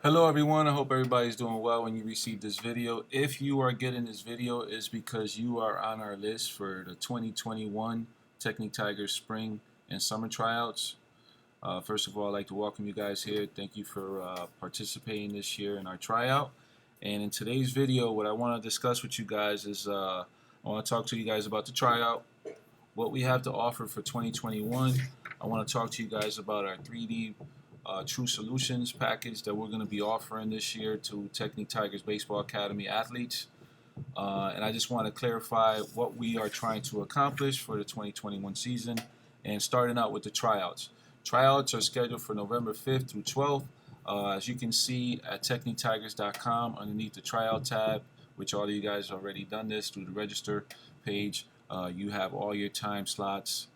Hello everyone, I hope everybody's doing well when you receive this video. If you are getting this video, it's because you are on our list for the 2021 Technic Tigers Spring and Summer Tryouts. First of all, I'd like to welcome you guys here. Thank you for participating this year in our tryout. And in today's video, what I want to discuss with you guys is I want to talk to you guys about the tryout, what we have to offer for 2021. I want to talk to you guys about our 3D True Solutions package that we're going to be offering this year to Technic Tigers Baseball Academy athletes. And I just want to clarify what we are trying to accomplish for the 2021 season. And starting out with the tryouts. Tryouts are scheduled for November 5th through 12th. As you can see at technictigers.com underneath the tryout tab, which all of you guys already done this through the register page, you have all your time slots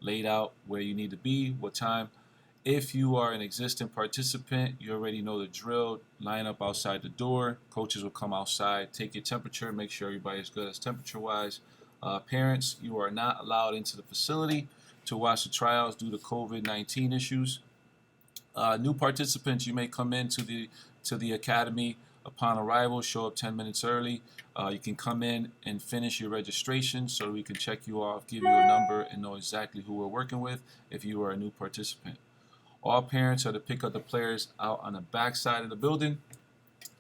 laid out where you need to be, what time. If you are an existing participant, you already know the drill. Line up outside the door. Coaches will come outside, take your temperature, make sure everybody's good as temperature-wise. Parents, you are not allowed into the facility to watch the tryouts due to COVID-19 issues. New participants, you may come into the academy upon arrival. Show up 10 minutes early. You can come in and finish your registration so we can check you off, give you a number, and know exactly who we're working with if you are a new participant. All parents are to pick up the players out on the back side of the building.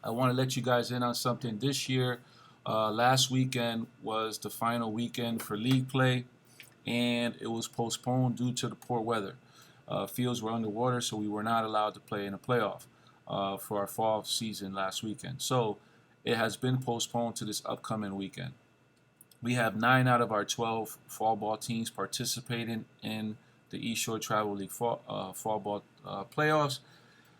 I want to let you guys in on something. This year, last weekend was the final weekend for league play, and it was postponed due to the poor weather. Fields were underwater, so we were not allowed to play in a playoff for our fall season last weekend. So it has been postponed to this upcoming weekend. We have 9 out of our 12 fall ball teams participating in the East Shore Travel League fall ball playoffs.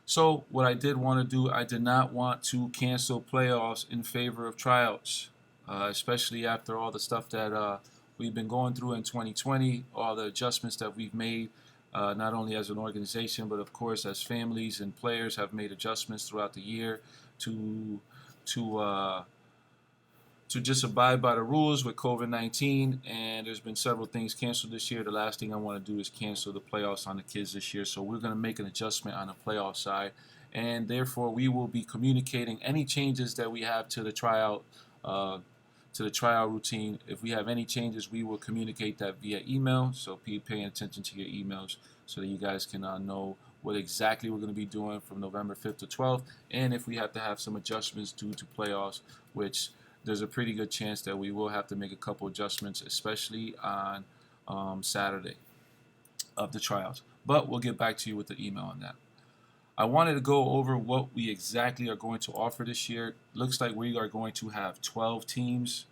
So what I did want to do, I did not want to cancel playoffs in favor of tryouts, especially after all the stuff that we've been going through in 2020, all the adjustments that we've made, not only as an organization, but of course as families and players have made adjustments throughout the year to just abide by the rules with COVID-19, and there's been several things canceled this year. The last thing I want to do is cancel the playoffs on the kids this year, so we're going to make an adjustment on the playoff side, and therefore we will be communicating any changes that we have to the tryout routine. If we have any changes, we will communicate that via email, so be paying attention to your emails so that you guys can know what exactly we're going to be doing from November 5th to 12th, and if we have to have some adjustments due to playoffs, which there's a pretty good chance that we will have to make a couple adjustments, especially on Saturday of the tryouts. But we'll get back to you with the email on that. I wanted to go over what we exactly are going to offer this year. Looks like we are going to have 12 teams,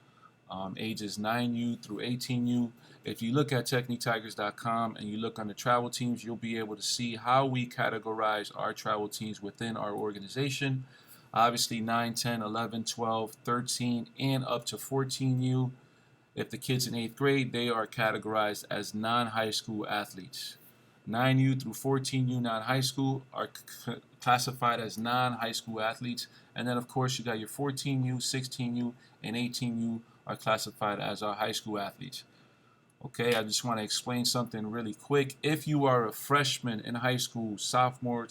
ages 9U through 18U. If you look at technictigers.com and you look on the travel teams, you'll be able to see how we categorize our travel teams within our organization. Obviously 9, 10, 11, 12, 13, and up to 14U. If the kids in 8th grade, they are categorized as non-high school athletes. 9U through 14U non-high school are classified as non-high school athletes. And then of course you got your 14U, 16U, and 18U are classified as our high school athletes. Okay, I just want to explain something really quick. If you are a freshman in high school, sophomore,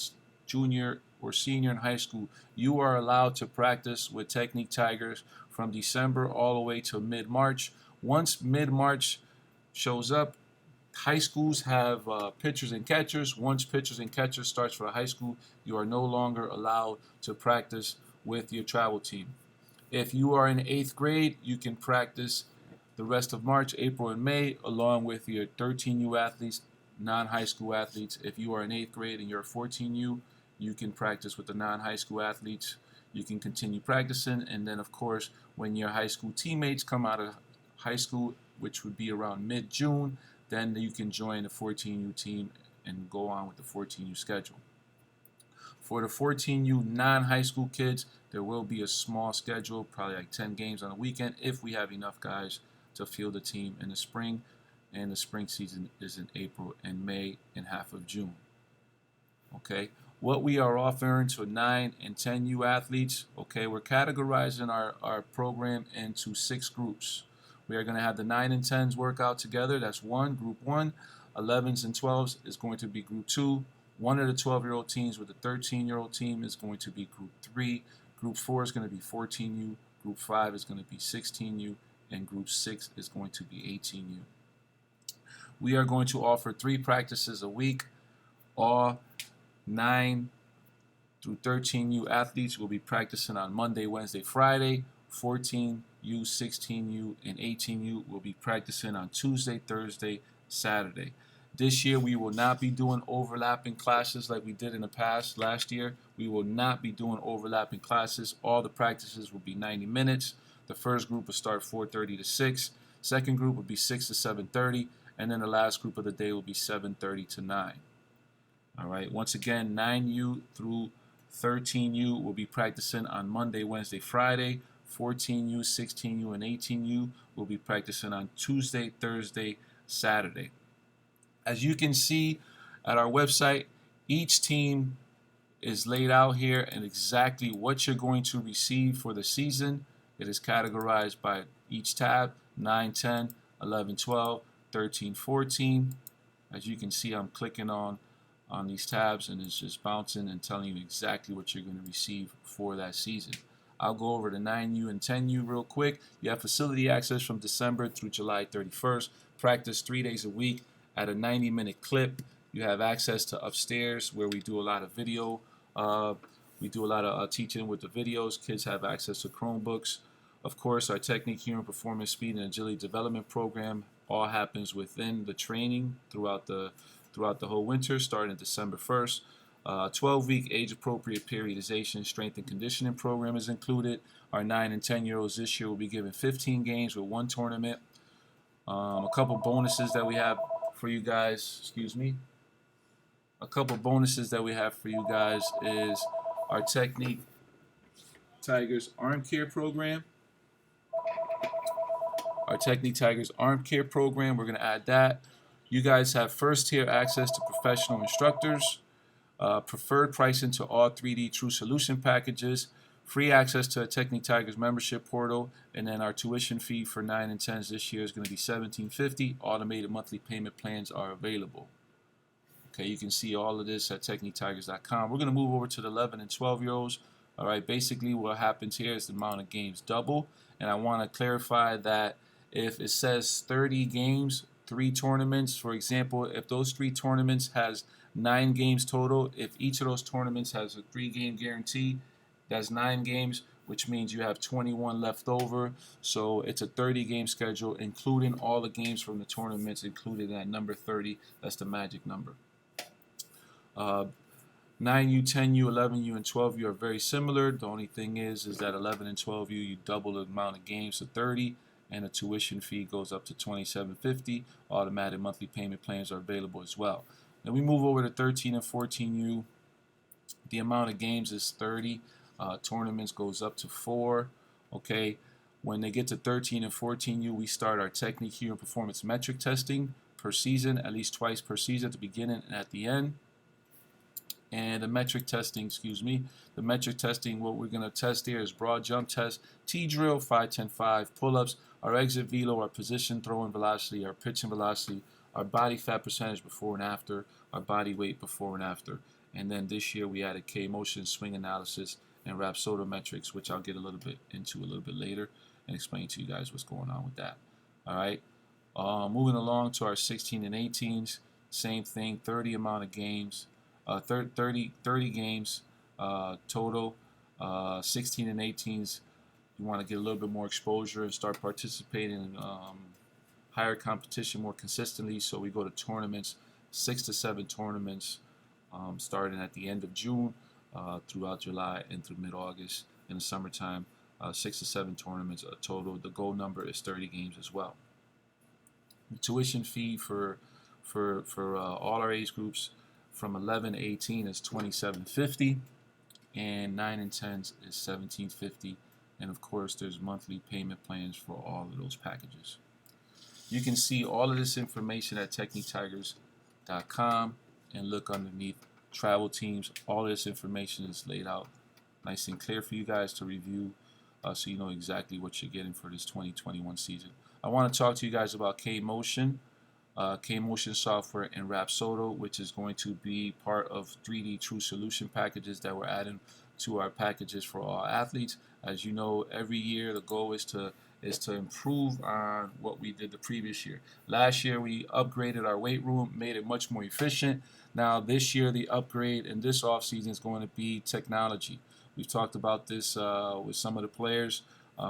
junior, or senior in high school, you are allowed to practice with Technic Tigers from December all the way to mid-March. Once mid-March shows up, high schools have pitchers and catchers. Once pitchers and catchers starts for a high school, you are no longer allowed to practice with your travel team. If you are in 8th grade, you can practice the rest of March, April, and May along with your 13U athletes, non-high school athletes. If you are in 8th grade and you're 14U, you can practice with the non-high school athletes. You can continue practicing, and then of course when your high school teammates come out of high school, which would be around mid-June, then you can join the 14U team and go on with the 14U schedule. For the 14U non-high school kids, there will be a small schedule, probably like 10 games on a weekend if we have enough guys to field the team in the spring, and the spring season is in April and May and half of June. Okay, what we are offering to 9 and 10U athletes, okay, we're categorizing our program into 6 groups. We are going to have the 9 and 10s work out together. That's group 1. 11s and 12s is going to be group 2. One of the 12-year-old teams with the 13-year-old team is going to be Group 3. Group 4 is going to be 14U. Group 5 is going to be 16U. And Group 6 is going to be 18U. We are going to offer 3 practices a week. All 9 through 13U athletes will be practicing on Monday, Wednesday, Friday. 14U, 16U, and 18U will be practicing on Tuesday, Thursday, Saturday. This year we will not be doing overlapping classes like we did in the past. Last year we will not be doing overlapping classes. All the practices will be 90 minutes. The first group will start 4:30 to 6. Second group will be 6 to 7:30, and then the last group of the day will be 7:30 to 9. All right. Once again, 9U through 13U will be practicing on Monday, Wednesday, Friday. 14U, 16U, and 18U will be practicing on Tuesday, Thursday, Saturday. As you can see at our website, each team is laid out here and exactly what you're going to receive for the season. It is categorized by each tab: 9, 10, 11, 12, 13, 14. As you can see, I'm clicking on these tabs and it's just bouncing and telling you exactly what you're going to receive for that season. I'll go over the 9U and 10U real quick. You have facility access from December through July 31st. Practice 3 days a week at a 90-minute clip. You have access to upstairs where we do a lot of video. We do a lot of teaching with the videos. Kids have access to Chromebooks. Of course, our technique, human performance, speed, and agility development program all happens within the training throughout the whole winter, starting December 1st. 12-week age-appropriate periodization, strength and conditioning program is included. Our 9 and 10-year-olds this year will be given 15 games with 1 tournament. A couple bonuses that we have for you guys. Excuse me. A couple bonuses that we have for you guys is our Technique Tigers Arm Care program. Our Technique Tigers Arm Care program, we're going to add that. You guys have first-tier access to professional instructors. Preferred pricing to all 3D True Solution packages, free access to a Technique Tigers membership portal, and then our tuition fee for 9 and 10s this year is going to be $17.50. Automated monthly payment plans are available. Okay, you can see all of this at TechniqueTigers.com. We're going to move over to the 11 and 12-year-olds. All right, basically what happens here is the amount of games double, and I want to clarify that if it says 30 games, 3 tournaments, for example, if those 3 tournaments has 9 games total, if each of those tournaments has a 3-game guarantee, that's 9 games, which means you have 21 left over. So it's a 30-game schedule, including all the games from the tournaments, including that number 30. That's the magic number. 9U, 10U, 11U, and 12U are very similar. The only thing is that 11 and 12U, you double the amount of games to 30, and the tuition fee goes up to $27.50. Automatic monthly payment plans are available as well. Then we move over to 13 and 14U. The amount of games is 30. Tournaments goes up to 4. Okay. When they get to 13 and 14U, we start our technique, human performance metric testing per season, at least twice per season, at the beginning and at the end. And the metric testing, the metric testing, what we're going to test here is broad jump test, T-drill, 5, 10, 5, pull-ups, our exit velo, our position throwing velocity, our pitching velocity, our body fat percentage before and after, our body weight before and after. And then this year we added K-motion, swing analysis, and Rapsodo metrics, which I'll get a little bit into a little bit later and explain to you guys what's going on with that. All right. Moving along to our 16 and 18s, same thing, 30 amount of games, 30 games total. 16 and 18s, you want to get a little bit more exposure and start participating in higher competition more consistently. So we go to tournaments, 6 to 7 tournaments, starting at the end of June throughout July and through mid-August. In the summertime, 6 to 7 tournaments total. The goal number is 30 games as well. The tuition fee for all our age groups from 11 to 18 is $27.50, and 9 and 10s is $17.50. And of course, there's monthly payment plans for all of those packages. You can see all of this information at TechniqueTigers.com and look underneath travel teams. All this information is laid out nice and clear for you guys to review, so you know exactly what you're getting for this 2021 season. I want to talk to you guys about K-motion. K-Motion software, and Rapsodo, which is going to be part of 3D True Solution packages that we're adding to our packages for all athletes. As you know, every year the goal is to improve on what we did the previous year. Last year we upgraded our weight room, made it much more efficient. Now this year the upgrade in this offseason is going to be technology. We've talked about this with some of the players.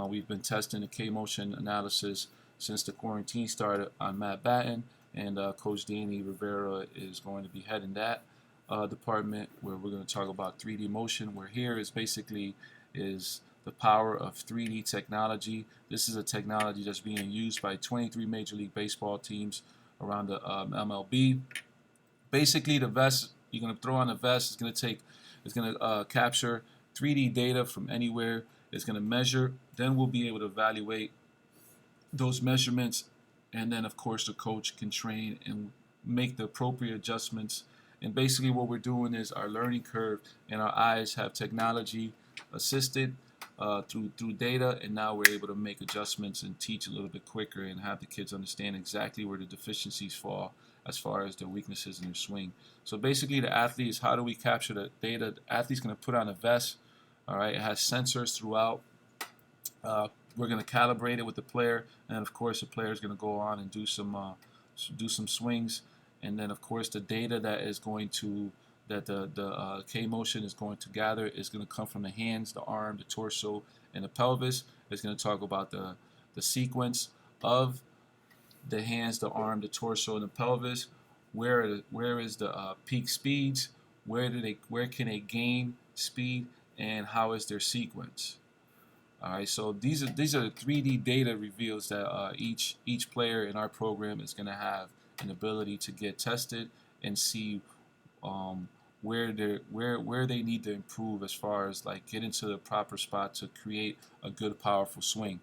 We've been testing the K-Motion analysis since the quarantine started on Matt Batten, and Coach Danny Rivera is going to be heading that department, where we're going to talk about 3D motion, where here is basically is the power of 3D technology. This is a technology that's being used by 23 Major League Baseball teams around the MLB. Basically, the vest you're going to throw on the vest is going to capture 3D data from anywhere. It's going to measure. Then we'll be able to evaluate those measurements, and then of course the coach can train and make the appropriate adjustments. And basically what we're doing is our learning curve and our eyes have technology assisted through data, and now we're able to make adjustments and teach a little bit quicker and have the kids understand exactly where the deficiencies fall as far as their weaknesses in their swing. So basically the athlete is, how do we capture the data? The athlete's going to put on a vest. All right, it has sensors throughout. We're going to calibrate it with the player, and of course the player is going to go on and do some swings, and then of course the data that is going to the K-Motion is going to gather is going to come from the hands, the arm, the torso, and the pelvis. It's going to talk about the sequence of the hands, the arm, the torso, and the pelvis. Where is the peak speeds? Where can they gain speed, and how is their sequence? All right, so these are 3D data reveals that each player in our program is going to have an ability to get tested and see where they need to improve as far as like get into the proper spot to create a good, powerful swing,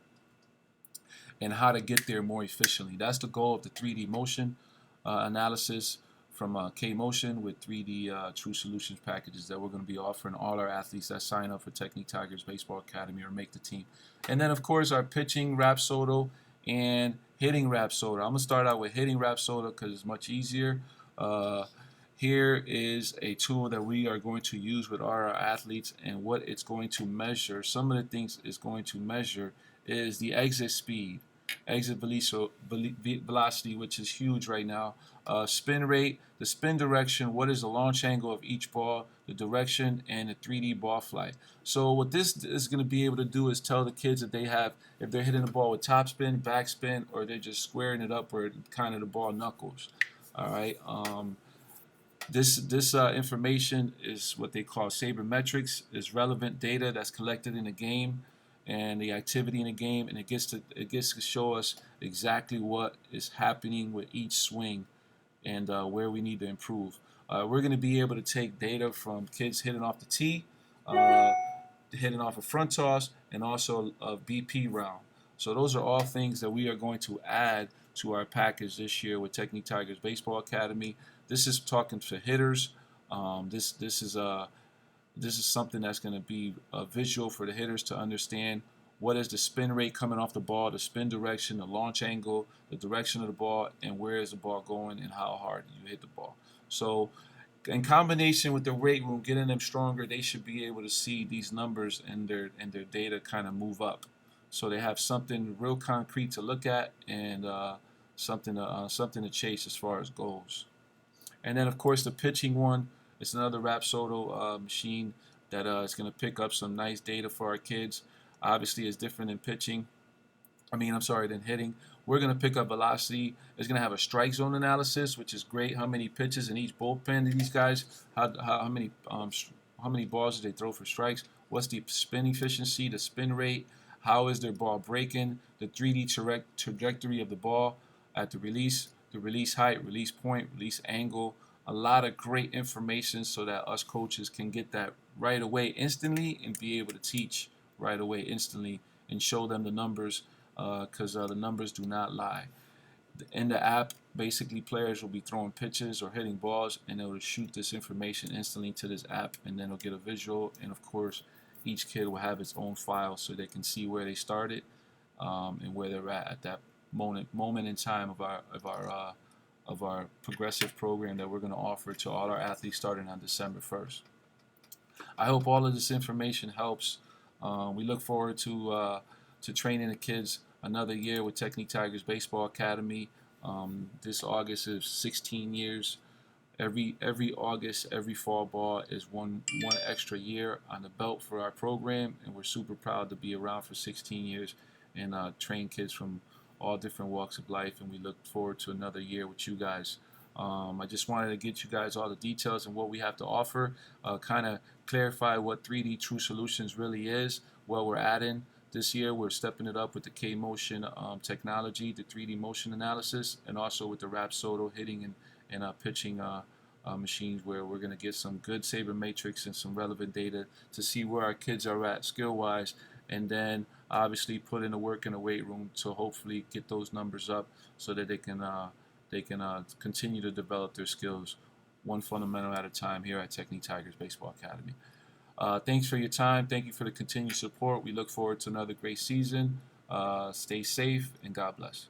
and how to get there more efficiently. That's the goal of the 3D motion analysis from K-Motion with 3D True Solutions packages that we're going to be offering all our athletes that sign up for Technique Tigers Baseball Academy or make the team. And then, of course, our pitching Rapsodo and hitting Rapsodo. I'm going to start out with hitting Rapsodo because it's much easier. Here is a tool that we are going to use with our athletes, and what it's going to measure, some of the things it's going to measure is the exit speed, exit velocity, which is huge right now, spin rate, the spin direction, what is the launch angle of each ball, the direction, and the 3D ball flight. So what this is going to be able to do is tell the kids that if they're hitting the ball with top spin, back spin, or they're just squaring it up where kind of the ball knuckles. All right. This information is what they call sabermetrics, is relevant data that's collected in the game and the activity in the game, and it gets to show us exactly what is happening with each swing and where we need to improve. We're going to be able to take data from kids hitting off the tee, hitting off a front toss, and also a BP round. So those are all things that we are going to add to our package this year with Technique Tigers Baseball Academy. This is talking for hitters. This is something that's going to be visual for the hitters to understand what is the spin rate coming off the ball, the spin direction, the launch angle, the direction of the ball, and where is the ball going and how hard you hit the ball. So in combination with the weight room, getting them stronger, they should be able to see these numbers and their data kind of move up. So they have something real concrete to look at and something to chase as far as goals. And then, of course, the pitching one is another Rapsodo machine that is going to pick up some nice data for our kids. Obviously, it's different than pitching. Than hitting. We're going to pick up velocity. It's going to have a strike zone analysis, which is great. How many pitches in each bullpen do these guys? How many balls do they throw for strikes? What's the spin efficiency, the spin rate? How is their ball breaking? The 3D trajectory of the ball at the release height, release point, release angle. A lot of great information so that us coaches can get that right away instantly and be able to teach right away instantly and show them the numbers because the numbers do not lie. In the app, basically players will be throwing pitches or hitting balls, and it will shoot this information instantly to this app, and then they'll get a visual. And of course, each kid will have its own file so they can see where they started and where they're at that moment in time of of our progressive program that we're going to offer to all our athletes starting on December 1st. I hope all of this information helps. We look forward to training the kids another year with Technique Tigers Baseball Academy. This August is 16 years. Every August, every fall ball is one extra year on the belt for our program, and we're super proud to be around for 16 years and train kids from all different walks of life. And we look forward to another year with you guys. I just wanted to get you guys all the details and what we have to offer, kind of clarify what 3D True Solutions really is, what we're adding. This year, we're stepping it up with the K-Motion technology, the 3D motion analysis, and also with the Rapsodo hitting and pitching machines, where we're going to get some good sabermetrics and some relevant data to see where our kids are at skill-wise, and then obviously put in the work in the weight room to hopefully get those numbers up so that they can continue to develop their skills one fundamental at a time here at Technique Tigers Baseball Academy. Thanks for your time. Thank you for the continued support. We look forward to another great season. Stay safe, and God bless.